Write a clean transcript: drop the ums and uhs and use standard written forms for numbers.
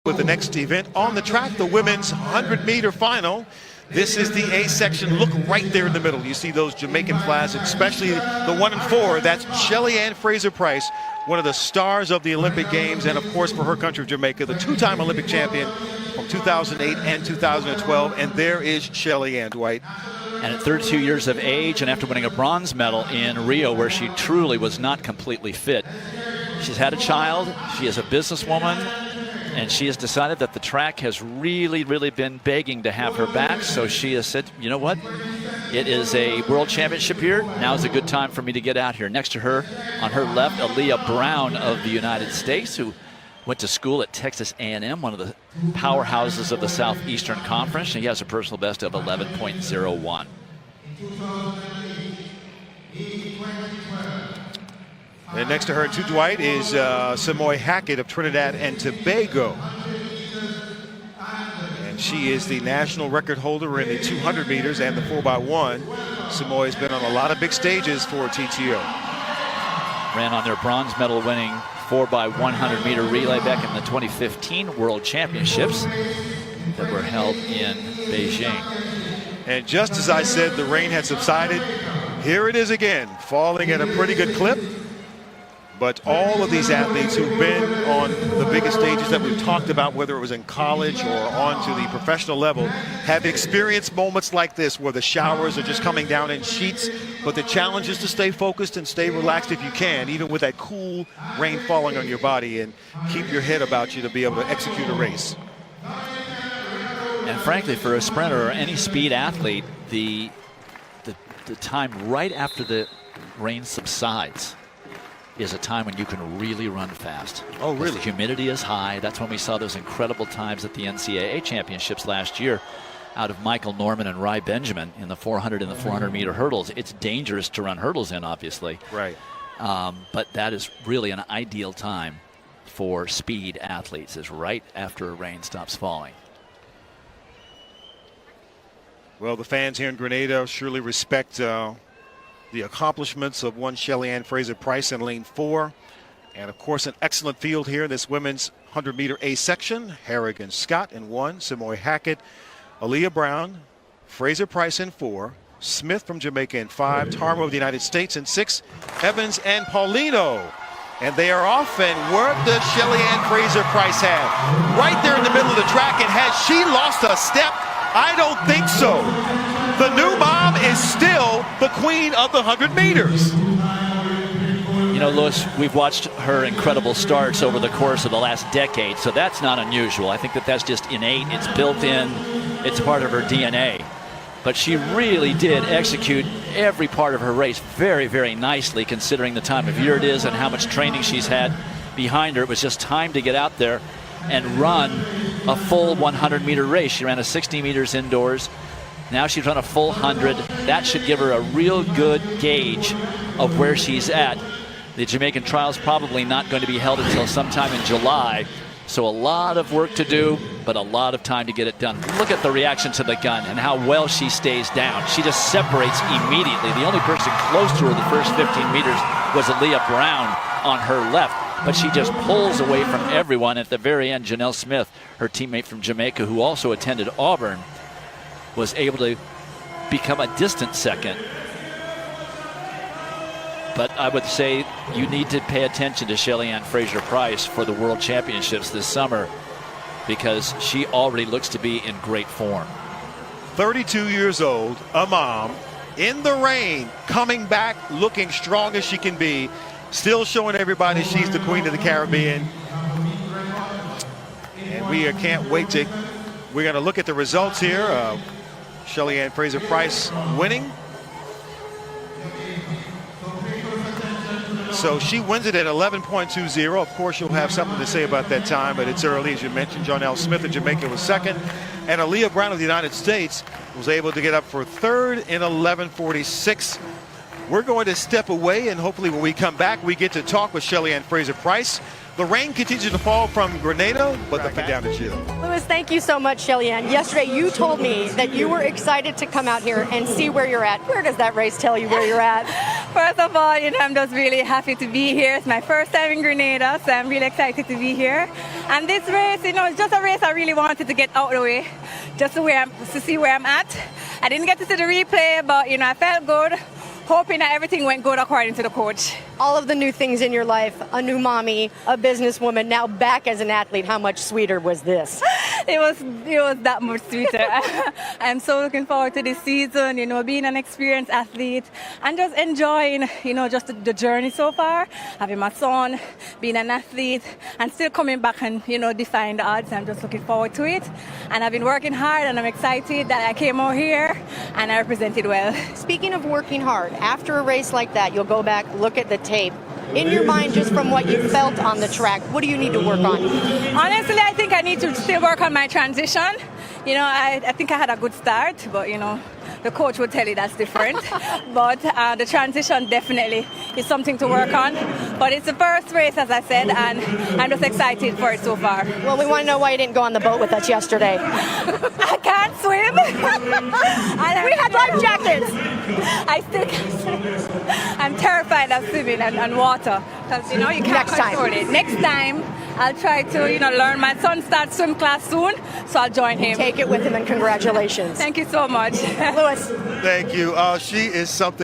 With the next event on the track, the women's 100-meter final. This is the A section. Look right there in the middle. You see those Jamaican flags, especially the 1 and 4. That's Shelly-Ann FRASER-PRYCE, one of the stars of the Olympic Games, and of course for her country of Jamaica, the two-time Olympic champion from 2008 and 2012. And there is Shelly-Ann, Dwight. And at 32 years of age, and after winning a bronze medal in Rio, where she truly was not completely fit, she's had a child, she is a businesswoman, and she has decided that the track has really been begging to have her back. So she has said, you know what? It is a world championship here. Now is a good time for me to get out here. Next to her, on her left, Aaliyah Brown of the United States, who went to school at Texas A&M, one of the powerhouses of the Southeastern Conference. She has a personal best of 11.01. And next to her, too, Dwight, is Samoy Hackett of Trinidad and Tobago. And she is the national record holder in the 200 meters and the 4x1. Samoy has been on a lot of big stages for TTO. Ran on their bronze medal winning 4x100 meter relay back in the 2015 World Championships that were held in Beijing. And just as I said, the rain had subsided. Here it is again, falling at a pretty good clip. But all of these athletes who've been on the biggest stages that we've talked about, whether it was in college or on to the professional level, have experienced moments like this where the showers are just coming down in sheets. But the challenge is to stay focused and stay relaxed if you can, even with that cool rain falling on your body, and keep your head about you to be able to execute a race. And frankly, for a sprinter or any speed athlete, the time right after the rain subsides is a time when you can really run fast. Oh, really? The humidity is high. That's when we saw those incredible times at the NCAA championships last year out of Michael Norman and Ry Benjamin in the 400 and the 400 meter hurdles. It's dangerous to run hurdles in, obviously. Right. But that is really an ideal time for speed athletes, is right after rain stops falling. Well, the fans here in Grenada surely respect the accomplishments of one Shelly-Ann FRASER-PRYCE in lane 4. And of course, an excellent field here in this women's 100-meter A section. Harrigan Scott in 1, Samoy Hackett, Aaliyah Brown, FRASER-PRYCE in 4, Smith from Jamaica in 5, Tarmo of the United States in 6, Evans and Paulino. And they are off, and where does Shelly-Ann FRASER-PRYCE have? Right there in the middle of the track, and has she lost a step? I don't think so. The new mom is still the queen of the 100 meters. You know, Lewis, we've watched her incredible starts over the course of the last decade, so that's not unusual. I think that that's just innate. It's built in. It's part of her DNA. But she really did execute every part of her race very nicely, considering the time of year it is and how much training she's had behind her. It was just time to get out there and run a full 100-meter race. She ran a 60 meters indoors. Now she's run a full 100. That should give her a real good gauge of where she's at. The Jamaican trial's probably not going to be held until sometime in July. So a lot of work to do, but a lot of time to get it done. Look at the reaction to the gun and how well she stays down. She just separates immediately. The only person close to her the first 15 meters was Aaliyah Brown on her left. But she just pulls away from everyone. At the very end, Janelle Smith, her teammate from Jamaica, who also attended Auburn, was able to become a distant second. But I would say you need to pay attention to Shelly-Ann FRASER-PRYCE for the World Championships this summer, because she already looks to be in great form. 32 years old, a mom, in the rain, coming back, looking strong as she can be, still showing everybody she's the queen of the Caribbean. And we can't wait to, we're going to look at the results here. Shelly-Ann FRASER-PRYCE winning. So she wins it at 11.20. Of course, you'll have something to say about that time, but it's early. As you mentioned, Janelle Smith of Jamaica was second, and Aaliyah Brown of the United States was able to get up for third in 11.46. We're going to step away, and hopefully when we come back, we get to talk with Shelly-Ann FRASER-PRYCE. The rain continues to fall from Grenada, but the down to Jill. Lewis, thank you so much, Shelly-Ann. Yesterday, you told me that you were excited to come out here and see where you're at. Where does that race tell you where you're at? First of all, I'm just really happy to be here. It's my first time in Grenada, so I'm really excited to be here. And this race, it's just a race I really wanted to get out of the way, just to see where I'm at. I didn't get to see the replay, but I felt good, hoping that everything went good according to the coach. All of the new things in your life, a new mommy, a businesswoman, now back as an athlete. How much sweeter was this? It was that much sweeter. I'm so looking forward to this season, being an experienced athlete and just enjoying, just the journey so far, having my son, being an athlete, and still coming back and, defying the odds. I'm just looking forward to it. And I've been working hard, and I'm excited that I came out here and I represented well. Speaking of working hard, after a race like that, you'll go back, look at the tape. In your mind, just from what you felt on the track, what do you need to work on? Honestly, I think I need to still work on my transition. I think I had a good start, but, the coach would tell you that's different. But the transition definitely is something to work on. But it's the first race, as I said, and I'm just excited for it so far. Well, we want to know why you didn't go on the boat with us yesterday. I can't swim. We had life jackets. I still can't swim. I'm terrified of swimming and water because, you can't Next time. control it. Next time, I'll try to, learn. My son starts swim class soon, so I'll join him. Take it with him, and congratulations. Thank you so much. Lewis. Thank you. She is something.